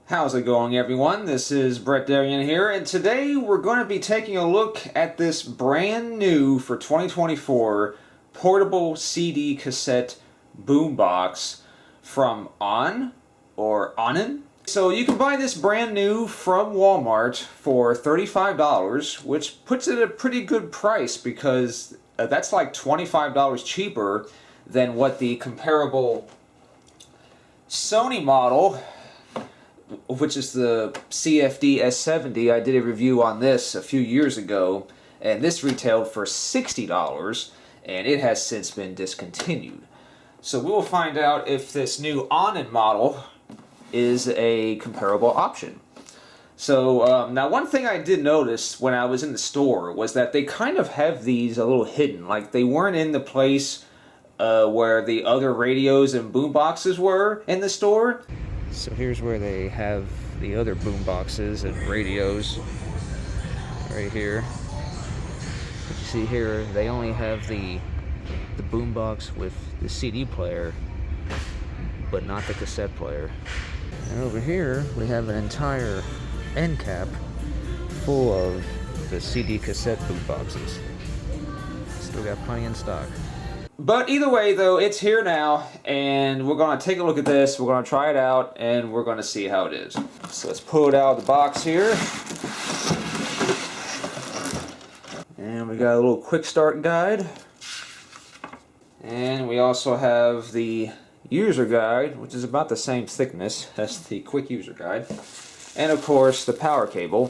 How's it going, everyone? This is Brett Darian here, and today we're going to be taking a look at this brand new for 2024 portable CD cassette boombox from Onin. So you can buy this brand new from Walmart for $35, which puts it at a pretty good price because that's like $25 cheaper than what the comparable Sony model, which is the CFD-S70. I did a review on this a few years ago, and this retailed for $60, and it has since been discontinued. So we will find out if this new Onin model is a comparable option. So now one thing I did notice when I was in the store was that they kind of have these a little hidden, like they weren't in the place where the other radios and boom boxes were in the store. So here's where they have the other boom boxes and radios right here. But you see here, they only have the boom box with the CD player, but not the cassette player. And over here, we have an entire end cap full of the CD cassette boom boxes. Still got plenty in stock. But either way, though, it's here now, and we're going to take a look at this, we're going to try it out, and we're going to see how it is. So let's pull it out of the box here. And we got a little quick start guide. And we also have the user guide, which is about the same thickness as the quick user guide. And of course, the power cable.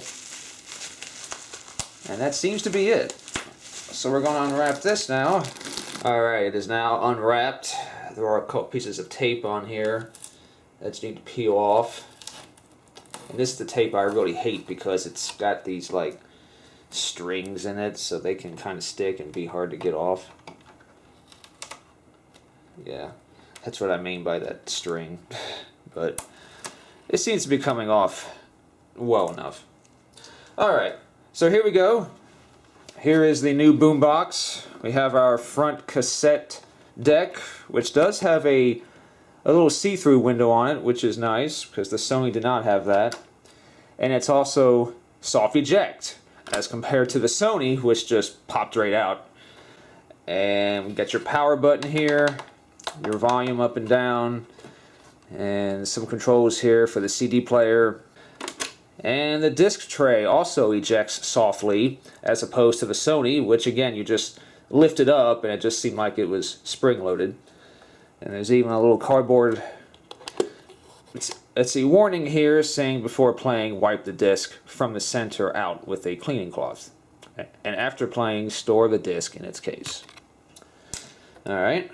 And that seems to be it. So we're going to unwrap this now. Alright, it is now unwrapped. There are a couple pieces of tape on here that you need to peel off. And this is the tape I really hate because it's got these like strings in it, so they can kind of stick and be hard to get off. Yeah, that's what I mean by that string. But it seems to be coming off well enough. Alright, so here we go. Here is the new boombox. We have our front cassette deck, which does have a little see-through window on it, which is nice, because the Sony did not have that. And it's also soft eject, as compared to the Sony, which just popped right out. And we got your power button here, your volume up and down, and some controls here for the CD player. And the disc tray also ejects softly, as opposed to the Sony, which again, you just lift it up and it just seemed like it was spring-loaded. And there's even a little cardboard, it's a warning here saying before playing, wipe the disc from the center out with a cleaning cloth. And after playing, store the disc in its case. Alright.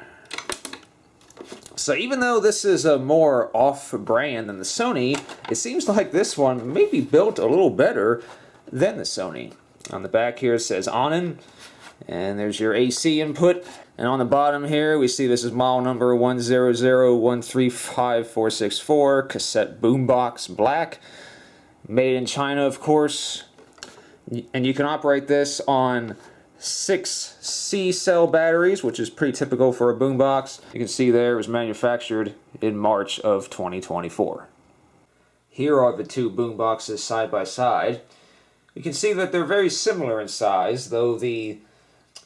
So even though this is a more off-brand than the Sony, it seems like this one may be built a little better than the Sony. On the back here it says Onin, and there's your AC input. And on the bottom here we see this is model number 100135464, cassette boombox black. Made in China, of course. And you can operate this on 6 C-cell batteries, which is pretty typical for a boombox. You can see there it was manufactured in March of 2024. Here are the two boomboxes side by side. You can see that they're very similar in size, though the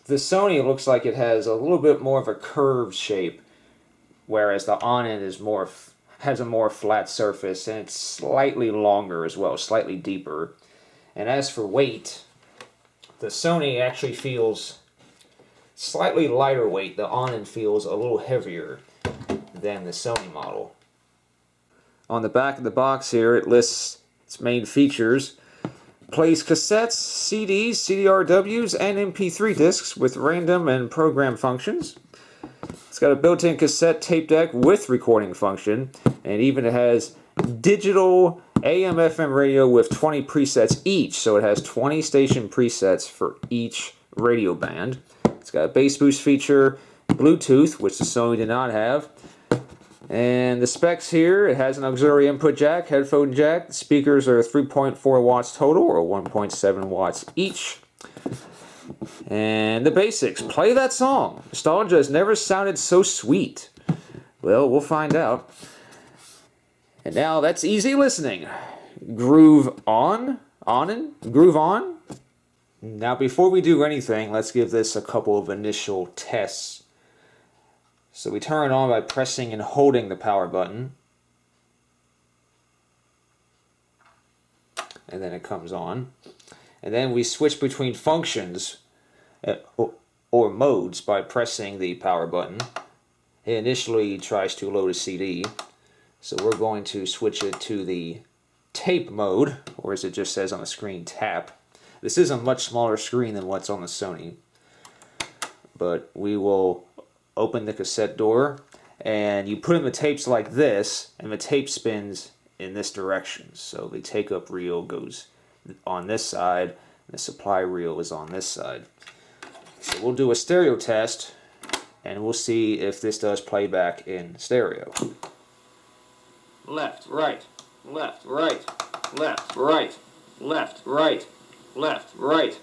Sony looks like it has a little bit more of a curved shape, whereas the Onin is has a more flat surface, and it's slightly longer as well, slightly deeper. And as for weight, the Sony actually feels slightly lighter weight. The Onin feels a little heavier than the Sony model. On the back of the box here, it lists its main features. Plays cassettes, CDs, CDRWs, and MP3 discs with random and program functions. It's got a built-in cassette tape deck with recording function, and even it has digital AM/FM radio with 20 presets each, so it has 20 station presets for each radio band. It's got a bass boost feature, Bluetooth, which the Sony did not have. And the specs here, it has an auxiliary input jack, headphone jack. The speakers are 3.4 watts total, or 1.7 watts each. And the basics, play that song. Nostalgia has never sounded so sweet. Well, we'll find out. And now that's easy listening. Groove on? Groove on? Now before we do anything, let's give this a couple of initial tests. So we turn it on by pressing and holding the power button. And then it comes on. And then we switch between functions or modes by pressing the power button. It initially tries to load a CD. So we're going to switch it to the tape mode, or as it just says on the screen, tap. This is a much smaller screen than what's on the Sony. But we will open the cassette door, and you put in the tapes like this, and the tape spins in this direction. So the take-up reel goes on this side, and the supply reel is on this side. So we'll do a stereo test, and we'll see if this does playback in stereo. Left, right, left, right, left, right, left, right, left, right.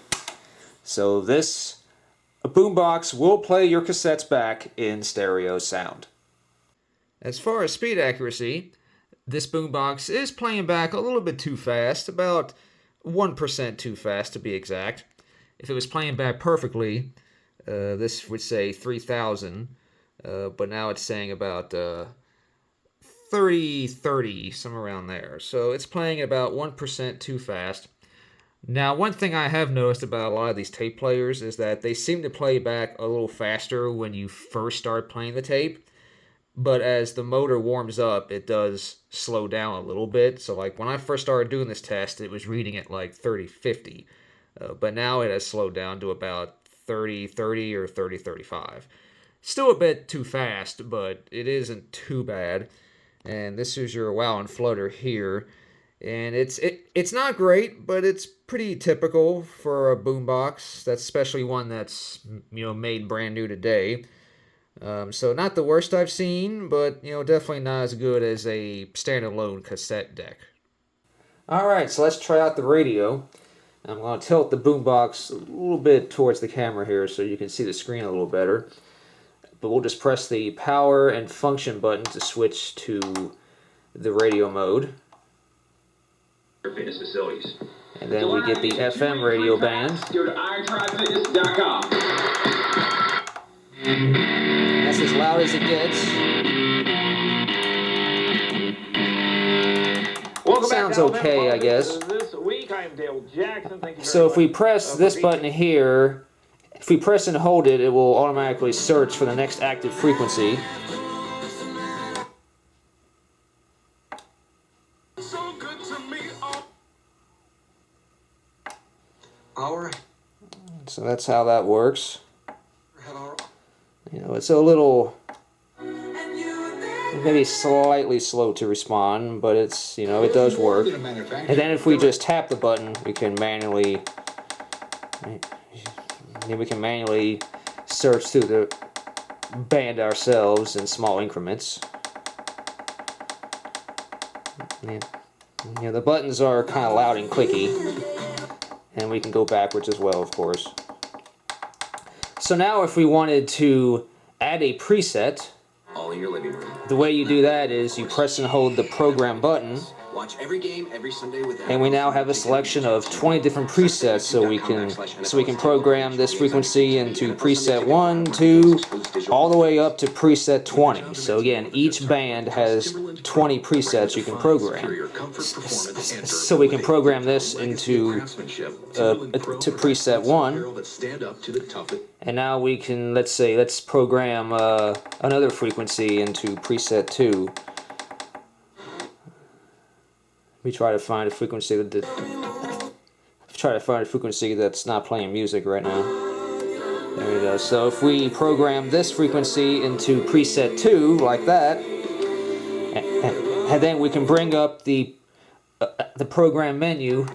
So this boombox will play your cassettes back in stereo sound. As far as speed accuracy, this boombox is playing back a little bit too fast, about 1% too fast to be exact. If it was playing back perfectly, this would say 3,000, but now it's saying about 30, somewhere around there. So it's playing about 1% too fast. Now, one thing I have noticed about a lot of these tape players is that they seem to play back a little faster when you first start playing the tape, but as the motor warms up, it does slow down a little bit. So like when I first started doing this test, it was reading at like 30-50, but now it has slowed down to about 30-30 or 30-35. Still a bit too fast, but it isn't too bad. And this is your wow and floater here. And it's not great, but it's pretty typical for a boombox. That's especially one that's, you know, made brand new today. So not the worst I've seen, but, you know, definitely not as good as a standalone cassette deck. Alright, so let's try out the radio. I'm going to tilt the boombox a little bit towards the camera here so you can see the screen a little better. But we'll just press the power and function button to switch to the radio mode. Fitness facilities. And then we get the FM radio band. Go to irontrifitness.com. That's as loud as it gets. Sounds okay, I guess. This week I am Dale Jackson. Thank you very So if we much. press this button here, if we press and hold it, it will automatically search for the next active frequency. So that's how that works. You know, it's a little, maybe slightly slow to respond, but it's, you know, it does work. And then if we just tap the button, we can manually search through the band ourselves in small increments. Yeah. You know, the buttons are kind of loud and clicky. And we can go backwards as well, of course. So now if we wanted to add a preset, All in your living room. the way you do that is you press and hold the program button, Watch every game every Sunday with and we now have a selection of 20 different presets, so we can program this frequency into preset 1, 2, all the way up to preset 20. So again, each band has 20 presets you can program. So we can program this into to preset 1, and now we can, let's program another frequency into preset 2. We try to find a frequency that's not playing music right now. There we go. So if we program this frequency into preset 2 like that, and then we can bring up the program menu,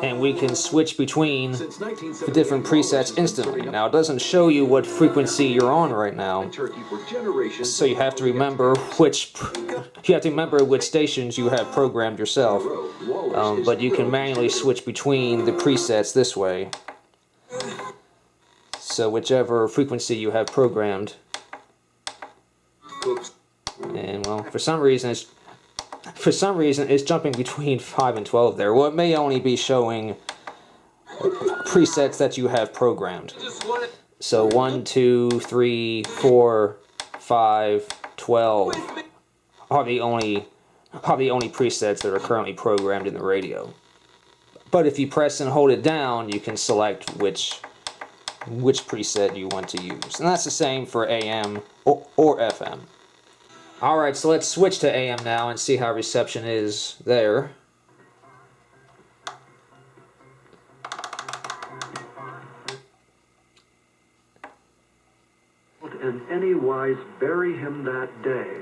and we can switch between the different presets instantly. Now it doesn't show you what frequency you're on right now, so you have to remember which stations you have programmed yourself. But you can manually switch between the presets this way. So whichever frequency you have programmed, So for some reason it's jumping between 5 and 12 there. Well, it may only be showing presets that you have programmed. So 1, 2, 3, 4, 5, 12 are the only presets that are currently programmed in the radio. But if you press and hold it down, you can select which preset you want to use. And that's the same for AM or FM. Alright, so let's switch to AM now and see how reception is there. And any wise bury him that day.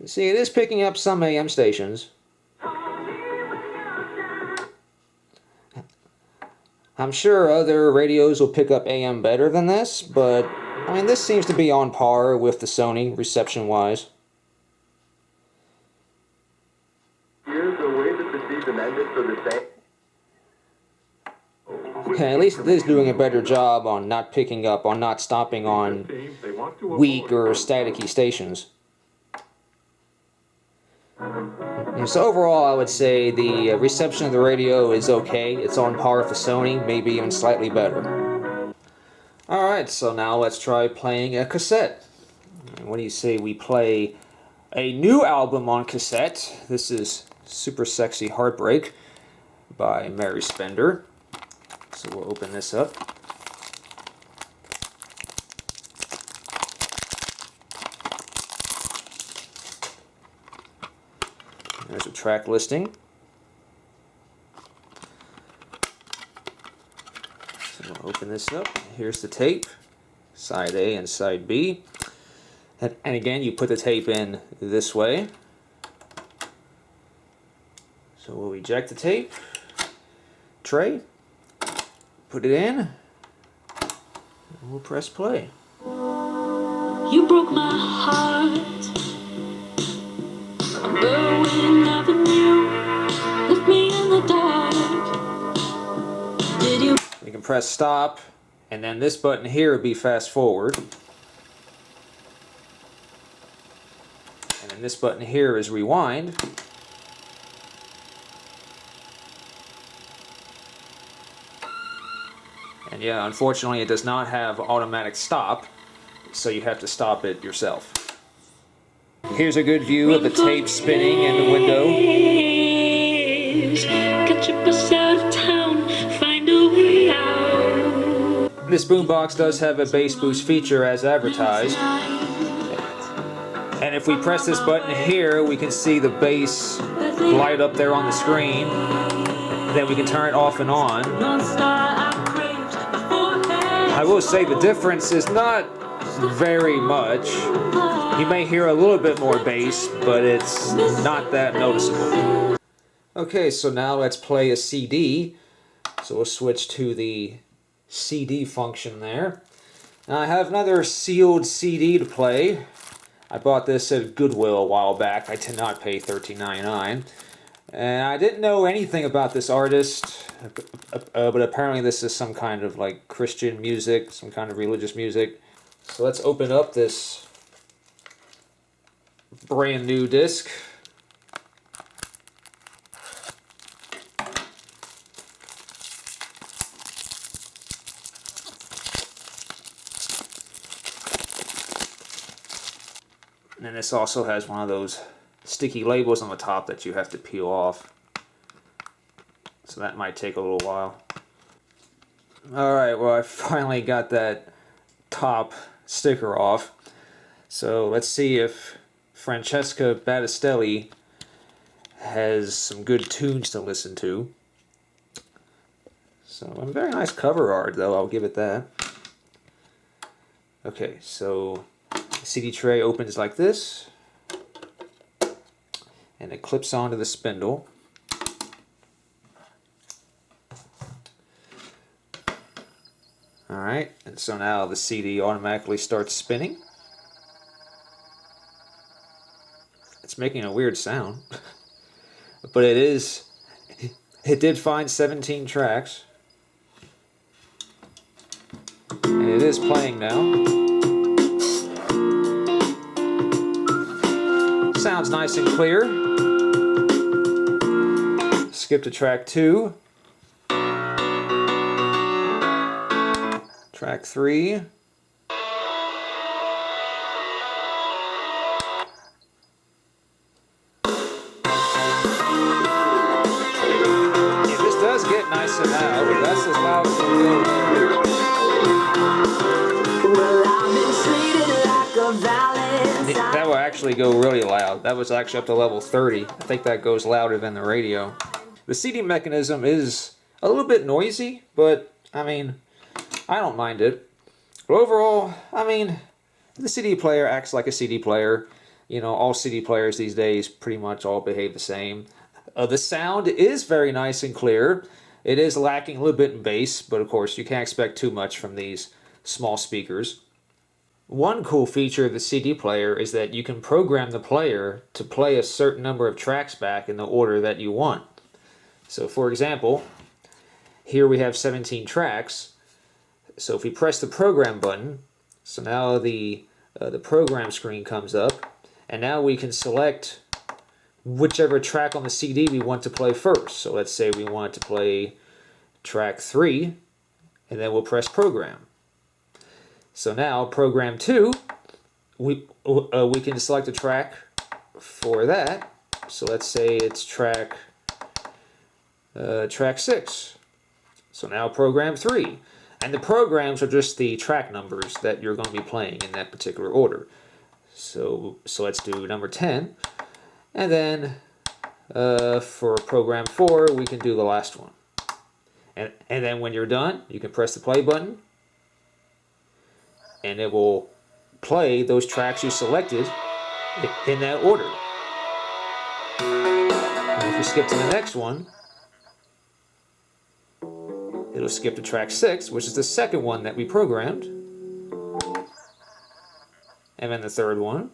See, it is picking up some AM stations. I'm sure other radios will pick up AM better than this, but I mean, this seems to be on par with the Sony reception-wise. Here's the way that the season ended for the same. Okay, at least it is doing a better job on not picking up, on not stopping on weak or staticky stations. So overall, I would say the reception of the radio is okay. It's on par with the Sony, maybe even slightly better. Alright, so now let's try playing a cassette. What do you say we play a new album on cassette? This is Super Sexy Heartbreak by Mary Spender. So we'll open this up. There's a track listing. So we'll open this up. Here's the tape, side A and side B. And again, you put the tape in this way. So we'll eject the tape tray, put it in, and we'll press play. You broke my heart. Going Avenue, left me in the dark. Did you? You can press stop, and then this button here would be fast forward. And then this button here is rewind. And yeah, unfortunately it does not have automatic stop, so you have to stop it yourself. Here's a good view of the tape spinning in the window. Get your bus out of town, find a way out. This boombox does have a bass boost feature as advertised. And if we press this button here, we can see the bass light up there on the screen. Then we can turn it off and on. I will say the difference is not very much. You may hear a little bit more bass, but it's not that noticeable. Okay, so now let's play a CD. So we'll switch to the CD function there. Now I have another sealed CD to play. I bought this at Goodwill a while back. I did not pay $13.99. And I didn't know anything about this artist, but apparently this is some kind of like Christian music, some kind of religious music. So let's open up this brand new disc. And this also has one of those sticky labels on the top that you have to peel off. So that might take a little while. Alright, well I finally got that top sticker off. So let's see if Francesca Battistelli has some good tunes to listen to. So a very nice cover art though, I'll give it that. Okay, so the CD tray opens like this. And it clips onto the spindle. Alright, and so now the CD automatically starts spinning. It's making a weird sound. But it did find 17 tracks. And it is playing now. Sounds nice and clear. Skip to track 2. Track 3. Yeah, this does get nice and loud, but that's as loud as it'll go. Well, I've been treated like a Valentine. That will actually go really loud. That was actually up to level 30. I think that goes louder than the radio. The CD mechanism is a little bit noisy, but I mean, I don't mind it. But overall, I mean, the CD player acts like a CD player. You know, all CD players these days pretty much all behave the same. The sound is very nice and clear. It is lacking a little bit in bass, but of course you can't expect too much from these small speakers. One cool feature of the CD player is that you can program the player to play a certain number of tracks back in the order that you want. So for example, here we have 17 tracks. So if we press the program button, so now the program screen comes up, and now we can select whichever track on the CD we want to play first. So let's say we want to play track 3, and then we'll press program. So now program 2, we can select a track for that. So let's say it's track 6. So now program 3. And the programs are just the track numbers that you're going to be playing in that particular order. So let's do number 10. And then for program 4, we can do the last one. And then when you're done, you can press the play button, and it will play those tracks you selected in that order. And if you skip to the next one, it'll skip to track 6, which is the second one that we programmed. And then the third one.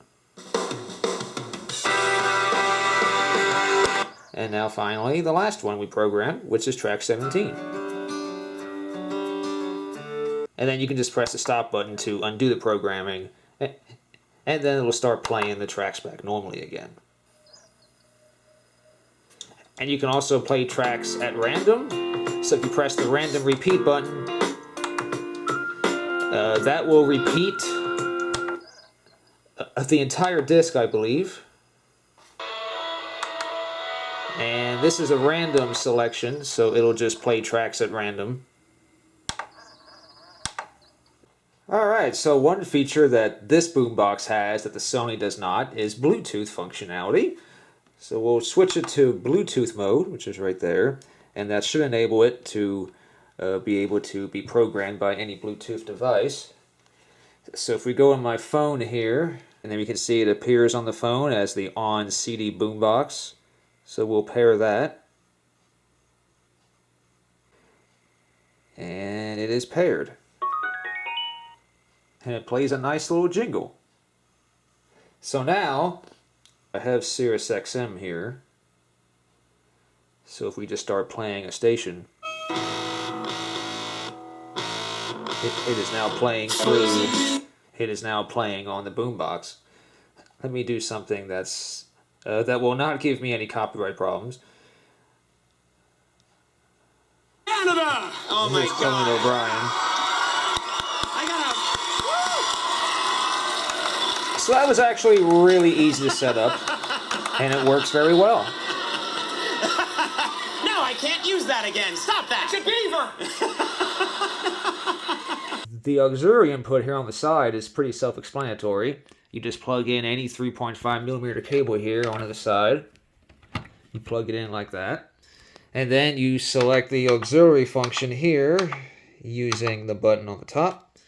And now finally, the last one we programmed, which is track 17. And then you can just press the stop button to undo the programming, and then it'll start playing the tracks back normally again. And you can also play tracks at random. So if you press the random repeat button, that will repeat the entire disc, I believe. And this is a random selection, so it'll just play tracks at random. Alright, so one feature that this boombox has that the Sony does not is Bluetooth functionality. So we'll switch it to Bluetooth mode, which is right there, and that should enable it to be able to be programmed by any Bluetooth device. So if we go on my phone here, and then we can see it appears on the phone as the on CD boombox. So we'll pair that. And it is paired. And it plays a nice little jingle. So now, I have Sirius XM here. So if we just start playing a station, it is now playing through, it is now playing on the boombox. Let me do something that's, that will not give me any copyright problems. Canada! Oh my Here's God! Conan O'Brien. So that was actually really easy to set up, and it works very well. No, I can't use that again. Stop that! It's a beaver! The auxiliary input here on the side is pretty self-explanatory. You just plug in any 3.5mm cable here onto the side. You plug it in like that. And then you select the auxiliary function here using the button on the top.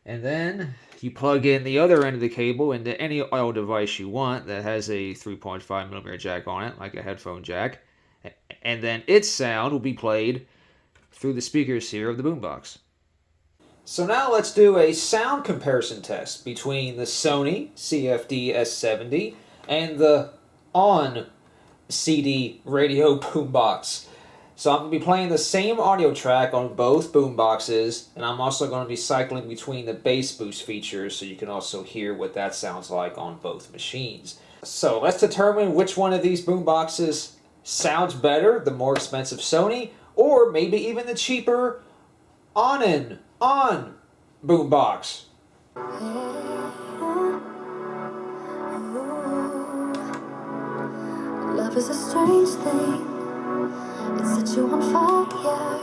And then you plug in the other end of the cable into any audio device you want that has a 3.5mm jack on it, like a headphone jack. And then its sound will be played through the speakers here of the boombox. So now let's do a sound comparison test between the Sony CFD-S70 and the on CD radio boombox. So I'm going to be playing the same audio track on both boomboxes, and I'm also going to be cycling between the bass boost features so you can also hear what that sounds like on both machines. So let's determine which one of these boomboxes sounds better, the more expensive Sony, or maybe even the cheaper on boombox. Love is a strange thing. It sets you on fire.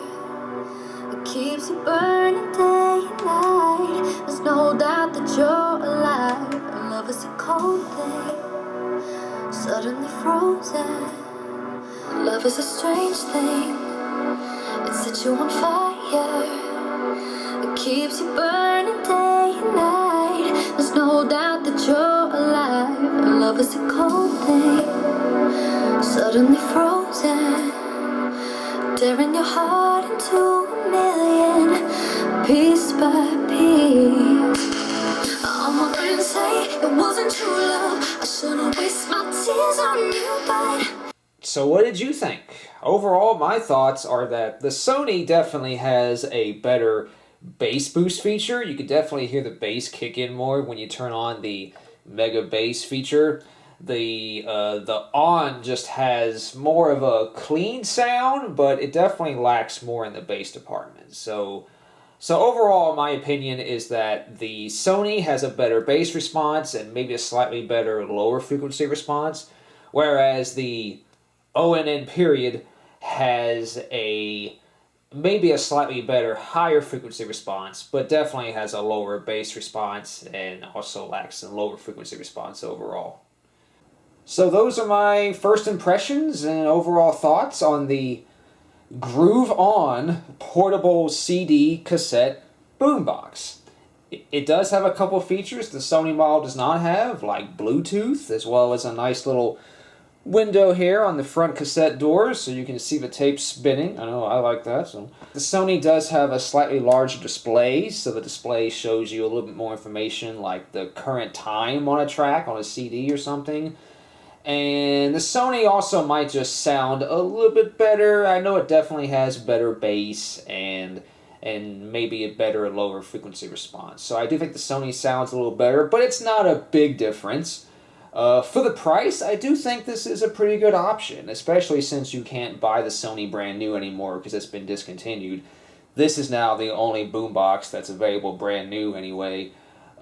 It keeps you burning day and night. There's no doubt that you're alive. Love is a cold thing, suddenly frozen. Love is a strange thing. It sets you on fire. It keeps you burning day and night. There's no doubt that you're alive. Love is a cold thing, suddenly frozen, tearing your heart into a million, piece by piece. I'm wondering and say it wasn't true love. I shouldn't waste my tears on you, but... So what did you think? Overall, my thoughts are that the Sony definitely has a better bass boost feature. You could definitely hear the bass kick in more when you turn on the Mega Bass feature. The On just has more of a clean sound, but it definitely lacks more in the bass department. So overall, my opinion is that the Sony has a better bass response and maybe a slightly better lower frequency response, whereas the ONN period has maybe a slightly better higher frequency response, but definitely has a lower bass response and also lacks a lower frequency response overall. So those are my first impressions and overall thoughts on the Groove On portable CD cassette boombox. It does have a couple features the Sony model does not have, like Bluetooth, as well as a nice little window here on the front cassette doors so you can see the tape spinning. I know, I like that. So the Sony does have a slightly larger display, so the display shows you a little bit more information like the current time on a track, on a CD or something. And the Sony also might just sound a little bit better. I know it definitely has better bass and maybe a better lower frequency response. So I do think the Sony sounds a little better, but it's not a big difference. For the price, I do think this is a pretty good option, especially since you can't buy the Sony brand new anymore because it's been discontinued. This is now the only boombox that's available brand new anyway,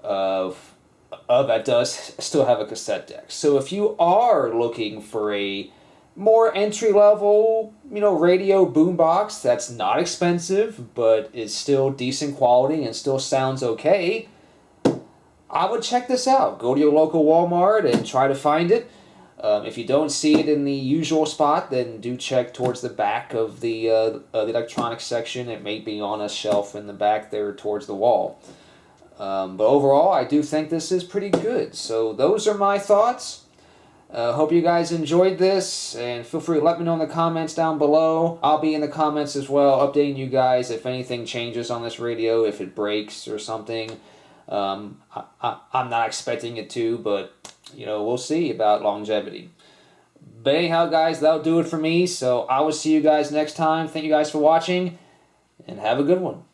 that does still have a cassette deck. So if you are looking for a more entry-level, radio boombox that's not expensive but is still decent quality and still sounds okay, I would check this out. Go to your local Walmart and try to find it. If you don't see it in the usual spot, then do check towards the back of the electronics section. It may be on a shelf in the back there towards the wall. But overall, I do think this is pretty good. So those are my thoughts. Hope you guys enjoyed this, and feel free to let me know in the comments down below. I'll be in the comments as well, updating you guys if anything changes on this radio, if it breaks or something. I'm not expecting it to, but we'll see about longevity. But anyhow, guys, that'll do it for me. So I will see you guys next time. Thank you guys for watching, and have a good one.